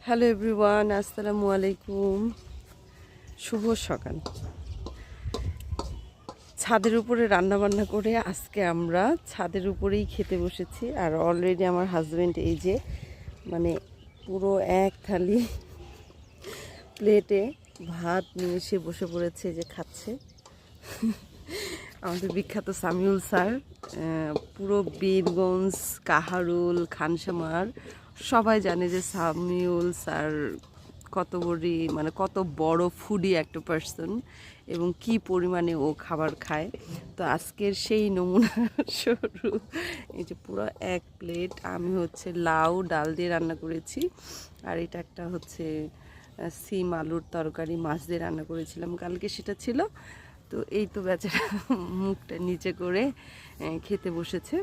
Hello everyone, আসসালামু আলাইকুম। শুভ সকাল। ছাদের উপরে রান্না বান্না করে আজকে আমরা ছাদের উপরেই খেতে বসেছি। আর অলরেডি আমার হাজব্যান্ড এই যে মানে পুরো এক থালি প্লেটে ভাত নিয়ে এসে বসে পড়েছে, যে খাচ্ছে। আমাদের বিখ্যাত সামিউল স্যার, পুরো বীরগঞ্জ, কাহারুল, খানসামার সবাই জানে যে সামিউল স্যার কত বড় ফুডি একটা পার্সন এবং কি পরিমাণে ও খাবার খায়। তো আজকের সেই নমুনা স্বরূপ এই যে পুরো এক প্লেট আমি হচ্ছে লাউ ডাল দিয়ে রান্না করেছি, আর এটা একটা হচ্ছে সিম আলুর তরকারি মাছ দিয়ে রান্না করেছিলাম কালকে, সেটা ছিল। তো এই তো বেচারা মুখটা নিচে করে খেতে বসেছে।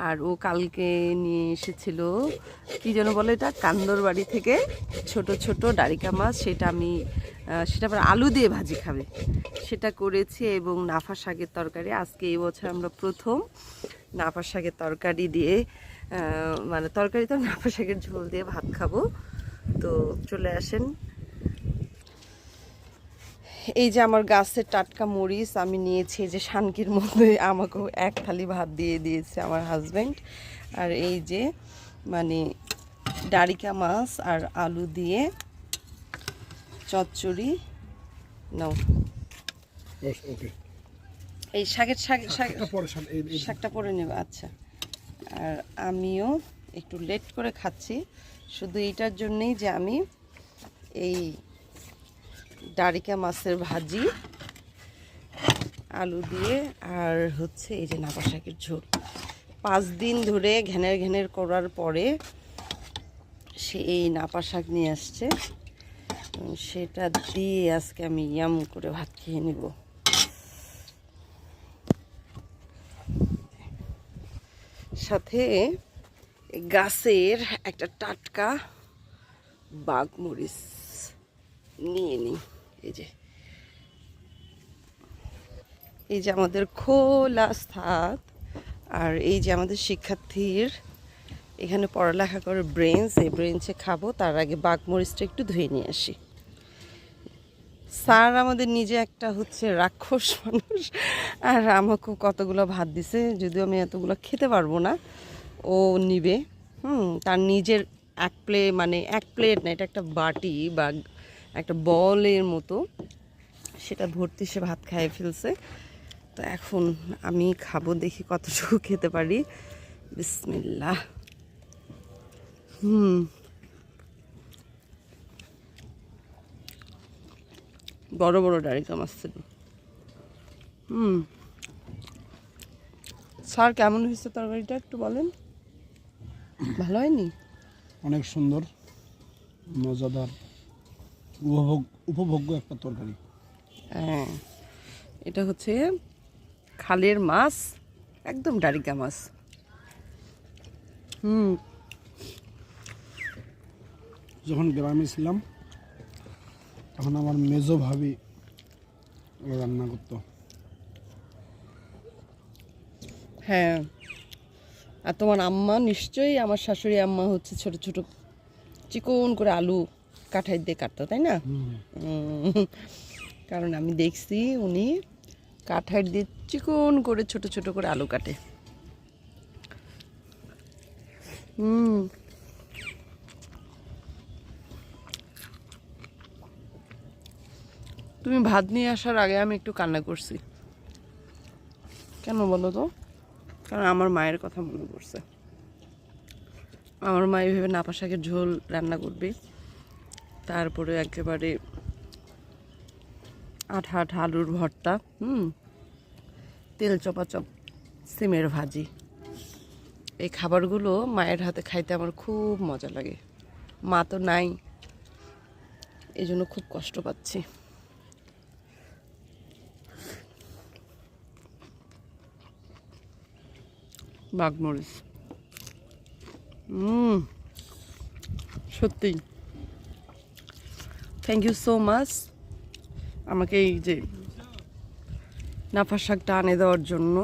আর ও কালকে নিয়ে এসেছিল কি যেন বলে এটা, কান্দর বাড়ি থেকে ছোট ছোট ডারিকা মাছ, সেটা আবার আলু দিয়ে ভাজি খাবে সেটা করেছি, এবং নাফা শাকের তরকারি। আজকে এই বছর আমরা প্রথম নাফা শাকের তরকারি দিয়ে তরকারি তো নাফা শাকের ঝোল দিয়ে ভাত খাবো। তো চলে আসেন। এই যে আমার গাছের টাটকা মরিচ আমি নিয়েছি, যে শানকির মধ্যে আমাকেও এক থালি ভাত দিয়ে দিয়েছে আমার হাজব্যান্ড। আর এই যে ডারিকা মাছ আর আলু দিয়ে চচ্চড়ি নাও। এই শাকটা পরে নেবে, আচ্ছা। আর আমিও একটু লেট করে খাচ্ছি শুধু এইটার জন্যেই যে আমি এই ডারিকা মাছের ভাজি আলু দিয়ে আর হচ্ছে এই যে নাপা শাকের ঝোল 5 দিন ধরে ঘ্যানের ঘ্যানের করার পরে সে এই নাপা শাক নিয়ে আসছে, সেটা দিয়ে আজকে আমি ইয়াম করে ভাত খেয়ে নিব। সাথে গাছের একটা টাটকা বাঘমরিচ নিয়ে নিই। এই যে আমাদের খোলা ছাদ, আর এই যে আমাদের শিক্ষার্থীর এখানে পড়ালেখা করে ব্রেঞ্চ, এই ব্রেঞ্চে খাবো। তার আগে বাঘমরিচটা একটু ধুয়ে নিয়ে আসি। স্যার আমাদের নিজে একটা হচ্ছে রাক্ষস মানুষ, আর আমাকেও কতগুলো ভাত দিছে, যদিও আমি এতগুলো খেতে পারবো না, ও নিবে। তার নিজের এক প্লেট না, এটা একটা বাটি বা একটা বলের মতো, সেটা ভর্তি সে ভাত খাইয়ে ফেলছে। তো এখন আমি খাবো, দেখি কতটুকু খেতে পারি। বিসমিল্লাহ। বড় বড় ডারিকা মাছ ছিল। স্যার কেমন হয়েছে তরকারিটা একটু বলেন। ভালো হয়নি? অনেক সুন্দর, মজাদার, উপভোগ্য একটা তরকারি। হ্যাঁ, এটা হচ্ছে খালের মাছ, একদম ডারিকা মাছ। যখন গ্রামে ছিলাম তখন আমার মেজো ভাবি রান্না করতো। হ্যাঁ, আর তোমার আম্মা নিশ্চয়ই, আমার শাশুড়ি আম্মা হচ্ছে ছোট ছোট চিকন করে আলু কাঠাই দিয়ে কাটতো, তাই না? কারণ আমি দেখছি উনি কাঠাই দিয়ে চিকন করে ছোট ছোট করে আলু কাটে। তুমি ভাত নিয়ে আসার আগে আমি একটু কান্না করছি। কেন বলো তো? কারণ আমার মায়ের কথা মনে পড়ছে। আমার মা এইভাবে নাপা শাকের ঝোল রান্না করবে, তারপরে একেবারে আঠা আঠা আলুর ভর্তা, তেল চপাচপ সিমের ভাজি। এই খাবারগুলো মায়ের হাতে খাইতে আমার খুব মজা লাগে। মা তো নাই, এই জন্য খুব কষ্ট পাচ্ছি। বাঘমরিচ সত্যি থ্যাংক ইউ সো মাচ আমাকে এই যে নাফা শাকটা আনে দেওয়ার জন্য।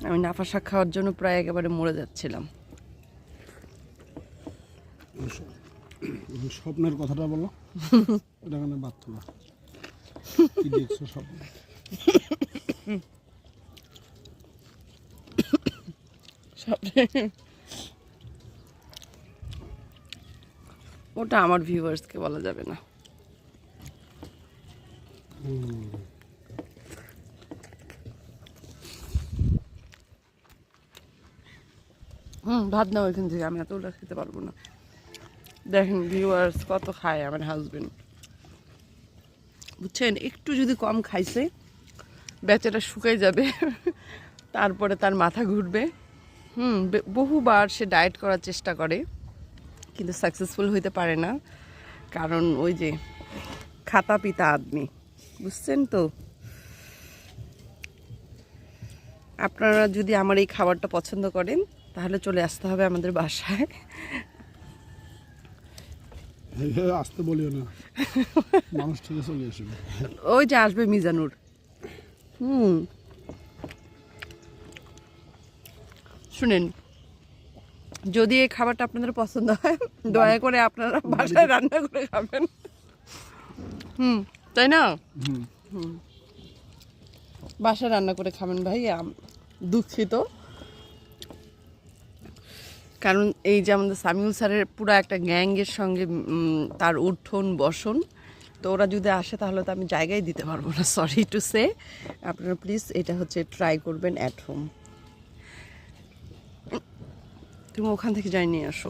আমি নাফা শাক খাওয়ার জন্য প্রায় একেবারে মরে যাচ্ছিলাম। স্বপ্নের কথাটা বলো। এটা কেন বাধ্য না? কি দেখছো স্বপ্ন? ওটা আমার ভিউয়ার্সকে বলা যাবে না। ভাত নাও এখান থেকে, আমি এতটা খেতে পারবো না। দেখেন ভিউয়ার্স কত খায় আমার হাজবেন্ড, বুঝছেন? একটু যদি কম খাইছে বেচারা শুকাই যাবে, তারপরে তার মাথা ঘুরবে। বহুবার সে ডায়েট করার চেষ্টা করে কিন্তু সাকসেসফুল হইতে পারে না, কারণ ওই যে খাতা পিতা আদমি, বুঝছেন তো? আপনারা যদি আমার এই খাবারটা পছন্দ করেন তাহলে চলে আসতে হবে আমাদের বাসায়। আসতে বলিও না, মানুষ থেকে চলে আসবে। ওই যে আসবে মিজানুর। শুনেন, যদি এই খাবারটা আপনাদের পছন্দ হয় দয়া করে আপনারা বাসায় রান্না করে খাবেন। তাই না? বাসায় রান্না করে খাবেন ভাই। দুঃখিত, কারণ এই যে আমাদের সামিউল স্যারের পুরো একটা গ্যাংয়ের সঙ্গে তার উঠোন বসন, তো ওরা যদি আসে তাহলে তো আমি জায়গায় দিতে পারবো না, সরি টু সে। আপনারা প্লিজ এটা হচ্ছে ট্রাই করবেন অ্যাট হোম। তুমি ওখান থেকে যাই নিয়ে আসো।